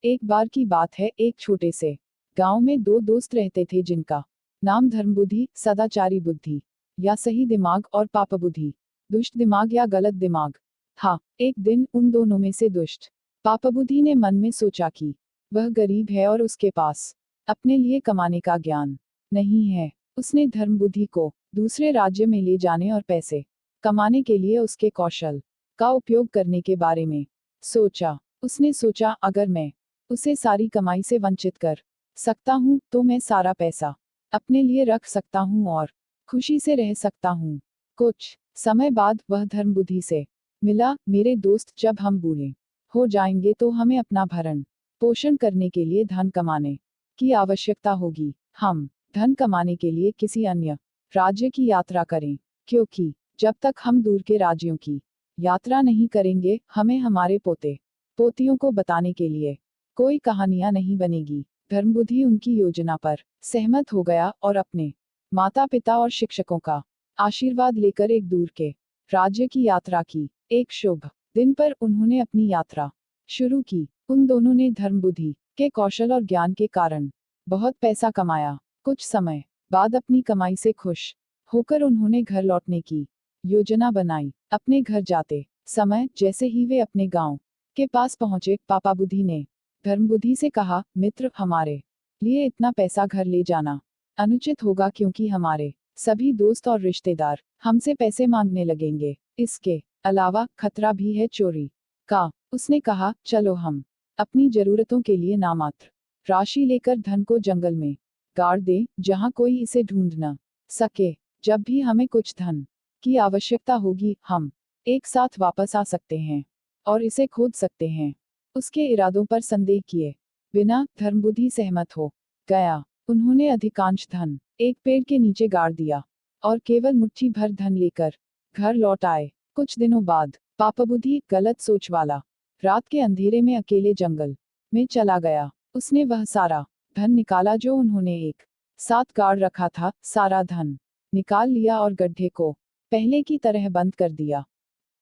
एक बार की बात है, एक छोटे से गांव में दो दोस्त रहते थे जिनका नाम धर्मबुद्धि, सदाचारी बुद्धि या सही दिमाग, और पाप बुद्धि, दुष्ट दिमाग या गलत दिमाग था। एक दिन उन दोनों में से दुष्ट पाप बुद्धि ने मन में सोचा कि वह गरीब है और उसके पास अपने लिए कमाने का ज्ञान नहीं है। उसने धर्मबुद्धि को दूसरे राज्य में ले जाने और पैसे कमाने के लिए उसके कौशल का उपयोग करने के बारे में सोचा। उसने सोचा, अगर मैं उसे सारी कमाई से वंचित कर सकता हूँ तो मैं सारा पैसा अपने लिए रख सकता हूँ और खुशी से रह सकता हूँ। कुछ समय बाद वह धर्मबुद्धि से मिला। मेरे दोस्त, जब हम बूढ़े हो जाएंगे तो हमें अपना भरण पोषण करने के लिए धन कमाने की आवश्यकता होगी। हम धन कमाने के लिए किसी अन्य राज्य की यात्रा करें, क्योंकि जब तक हम दूर के राज्यों की यात्रा नहीं करेंगे, हमें हमारे पोते पोतियों को बताने के लिए कोई कहानियां नहीं बनेगी। धर्मबुद्धि उनकी योजना पर सहमत हो गया और अपने माता पिता और शिक्षकों का आशीर्वाद लेकर एक दूर के राज्य की यात्रा की। एक शुभ दिन पर उन्होंने अपनी यात्रा शुरू की। उन दोनों ने धर्मबुद्धि के कौशल और ज्ञान के कारण बहुत पैसा कमाया। कुछ समय बाद अपनी कमाई से खुश होकर उन्होंने घर लौटने की योजना बनाई। अपने घर जाते समय जैसे ही वे अपने गांव के पास पहुंचे, पापा बुद्धि ने धर्मबुद्धि से कहा, मित्र, हमारे लिए इतना पैसा घर ले जाना अनुचित होगा, क्योंकि हमारे सभी दोस्त और रिश्तेदार हमसे पैसे मांगने लगेंगे। इसके अलावा खतरा भी है चोरी का। उसने कहा, चलो हम अपनी जरूरतों के लिए नामात्र राशि लेकर धन को जंगल में गाड़ दें, जहां कोई इसे ढूंढ न सके। जब भी हमें कुछ धन की आवश्यकता होगी, हम एक साथ वापस आ सकते हैं और इसे खोद सकते हैं। उसके इरादों पर संदेह किए बिना धर्मबुद्धि सहमत हो गया। उन्होंने अधिकांश धन एक पेड़ के नीचे गाड़ दिया और केवल मुट्ठी भर धन लेकर घर लौट आए। कुछ दिनों बाद पापबुद्धि, गलत सोच वाला, रात के अंधेरे में अकेले जंगल में चला गया। उसने वह सारा धन निकाला जो उन्होंने एक साथ गाड़ रखा था। सारा धन निकाल लिया और गड्ढे को पहले की तरह बंद कर दिया।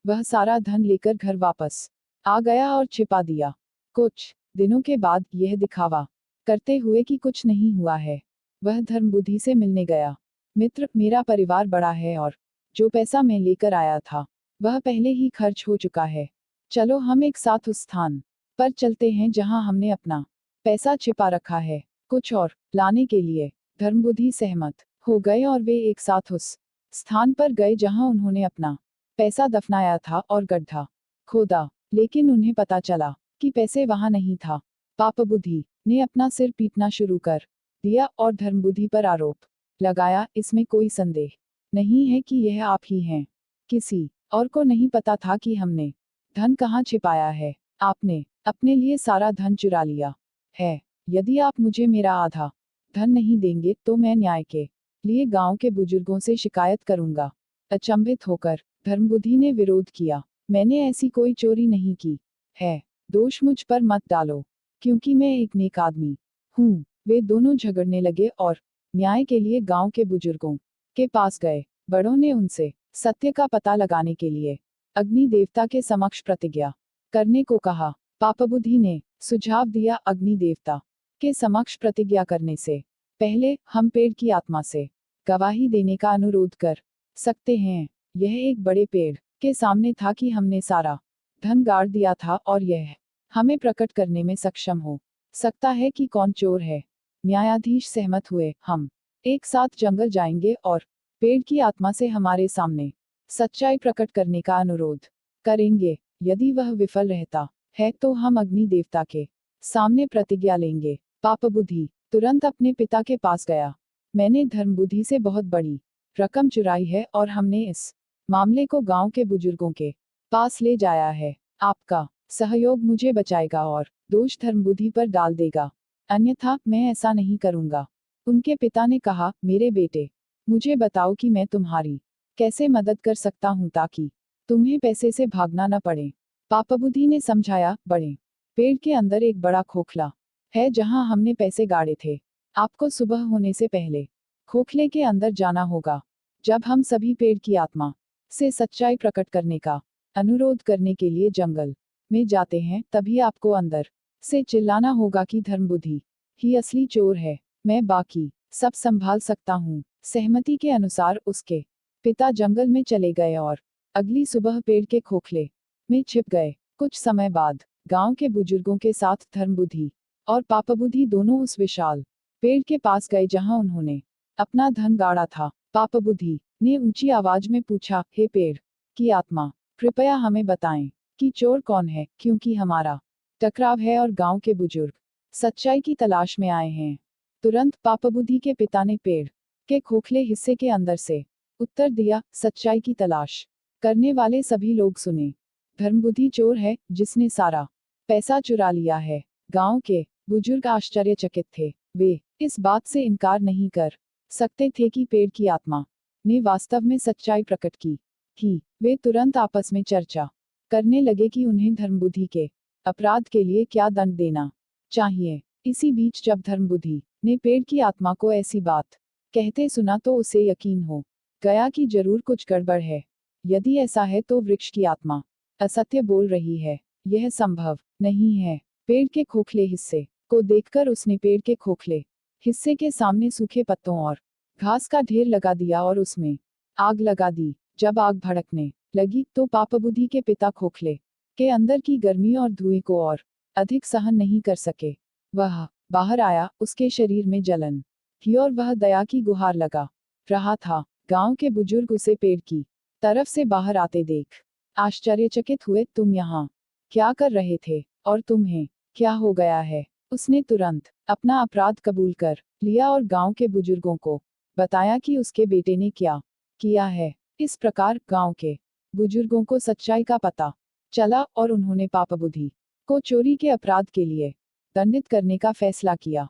वह सारा धन लेकर घर वापस आ गया और छिपा दिया। कुछ दिनों के बाद यह दिखावा करते हुए कि कुछ नहीं हुआ है, वह धर्मबुद्धि से मिलने गया। मित्र, मेरा परिवार बड़ा है और जो पैसा मैं लेकर आया था वह पहले ही खर्च हो चुका है। चलो हम एक साथ उस स्थान पर चलते हैं जहां हमने अपना पैसा छिपा रखा है। कुछ और लाने के लिए धर्मबुद्धि सहमत हो गए और वे एक साथ उस स्थान पर गए जहां उन्होंने अपना पैसा दफनाया था और गड्ढा खोदा। लेकिन उन्हें पता चला कि पैसे वहां नहीं था। पापबुद्धि ने अपना सिर पीटना शुरू कर दिया और धर्मबुद्धि पर आरोप लगाया, इसमें कोई संदेह नहीं है कि यह आप ही हैं। किसी और को नहीं पता था कि हमने धन कहाँ छिपाया है। आपने अपने लिए सारा धन चुरा लिया है। यदि आप मुझे मेरा आधा धन नहीं देंगे तो मैं न्याय के लिए गांव के बुजुर्गों से शिकायत करूंगा। अचंभित होकर धर्मबुद्धि ने विरोध किया, मैंने ऐसी कोई चोरी नहीं की है, दोष मुझ पर मत डालो, क्योंकि मैं एक नेक आदमी हूँ। वे दोनों झगड़ने लगे और न्याय के लिए गांव के बुजुर्गों के पास गए। बड़ों ने उनसे सत्य का पता लगाने के लिए अग्नि देवता के समक्ष प्रतिज्ञा करने को कहा। पापबुद्धि ने सुझाव दिया, अग्नि देवता के समक्ष प्रतिज्ञा करने से पहले हम पेड़ की आत्मा से गवाही देने का अनुरोध कर सकते हैं। यह एक बड़े पेड़ के सामने था कि हमने सारा धन गाड़ दिया था और यह हमें प्रकट करने में सक्षम हो सकता है कि कौन चोर है। न्यायाधीश सहमत हुए। हम एक साथ जंगल जाएंगे और पेड़ की आत्मा से हमारे सामने सच्चाई प्रकट करने का अनुरोध करेंगे। यदि वह विफल रहता है तो हम अग्नि देवता के सामने प्रतिज्ञा लेंगे। पापबुद्धि तुरंत अपने पिता के पास गया। मैंने धर्मबुद्धि से बहुत बड़ी रकम चुराई है और हमने इस मामले को गांव के बुजुर्गों के पास ले जाया है। आपका सहयोग मुझे बचाएगा और दोष धर्मबुद्धि पर डाल देगा, अन्यथा मैं ऐसा नहीं करूंगा। उनके पिता ने कहा, मेरे बेटे, मुझे बताओ कि मैं तुम्हारी कैसे मदद कर सकता हूं ताकि तुम्हें पैसे से भागना न पड़े। पापबुद्धि ने समझाया, बड़े पेड़ के अंदर एक बड़ा खोखला है जहां हमने पैसे गाड़े थे। आपको सुबह होने से पहले खोखले के अंदर जाना होगा। जब हम सभी पेड़ की आत्मा से सच्चाई प्रकट करने का अनुरोध करने के लिए जंगल में जाते हैं, तभी आपको अंदर से चिल्लाना होगा कि धर्मबुद्धि ही असली चोर है, मैं बाकी सब संभाल सकता हूँ। सहमति के अनुसार उसके पिता जंगल में चले गए और अगली सुबह पेड़ के खोखले में छिप गए। कुछ समय बाद गांव के बुजुर्गों के साथ धर्मबुद्धि और पापबुद्धि दोनों उस विशाल पेड़ के पास गए जहां उन्होंने अपना धन गाड़ा था। पापबुद्धि ने ऊंची आवाज में पूछा, हे पेड़ की आत्मा, कृपया हमें बताएं कि चोर कौन है, क्योंकि हमारा टकराव है और गांव के बुजुर्ग सच्चाई की तलाश में आए हैं। तुरंत पापबुद्धि के पिता ने पेड़ के खोखले हिस्से के अंदर से उत्तर दिया, सच्चाई की तलाश करने वाले सभी लोग सुने। धर्मबुद्धि चोर है जिसने सारा पैसा चुरा लिया है। गांव के बुजुर्ग आश्चर्यचकित थे। वे इस बात से इनकार नहीं कर सकते थे कि पेड़ की आत्मा ने वास्तव में सच्चाई प्रकट की थी। वे तुरंत आपस में चर्चा करने लगे कि उन्हें धर्मबुद्धि के अपराध के लिए क्या दंड देना चाहिए। इसी बीच जब धर्मबुद्धि ने पेड़ की आत्मा को ऐसी बात कहते सुना तो उसे यकीन हो गया कि जरूर कुछ गड़बड़ है। यदि ऐसा है तो वृक्ष की आत्मा असत्य बोल रही है, यह संभव नहीं है। पेड़ के खोखले हिस्से को देखकर उसने पेड़ के खोखले हिस्से के सामने सूखे पत्तों और घास का ढेर लगा दिया और उसमें आग लगा दी। जब आग भड़कने लगी तो पापबुद्धि के पिता खोखले के अंदर की गर्मी और धुएं को और अधिक सहन नहीं कर सके। वह बाहर आया, उसके शरीर में जलन थी और वह दया की गुहार लगा रहा था। गांव के बुजुर्ग उसे पेड़ की तरफ से बाहर आते देख आश्चर्यचकित हुए। तुम यहाँ क्या कर रहे थे और तुम्हें क्या हो गया है? उसने तुरंत अपना अपराध कबूल कर लिया और गांव के बुजुर्गों को बताया कि उसके बेटे ने क्या किया है। इस प्रकार गांव के बुजुर्गों को सच्चाई का पता चला और उन्होंने पापबुद्धि को चोरी के अपराध के लिए दंडित करने का फैसला किया।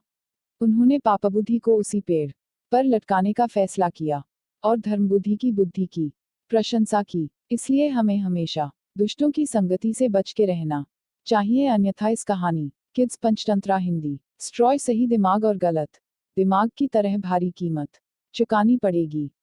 उन्होंने पापबुद्धि को उसी पेड़ पर लटकाने का फैसला किया और धर्मबुद्धि की बुद्धि की प्रशंसा की। इसलिए हमें हमेशा दुष्टों की संगति से बच के रहना चाहिए, अन्यथा इस कहानी किड्स पंचतंत्रा हिंदी स्ट्रॉय सही दिमाग और गलत दिमाग की तरह भारी कीमत चुकानी पड़ेगी।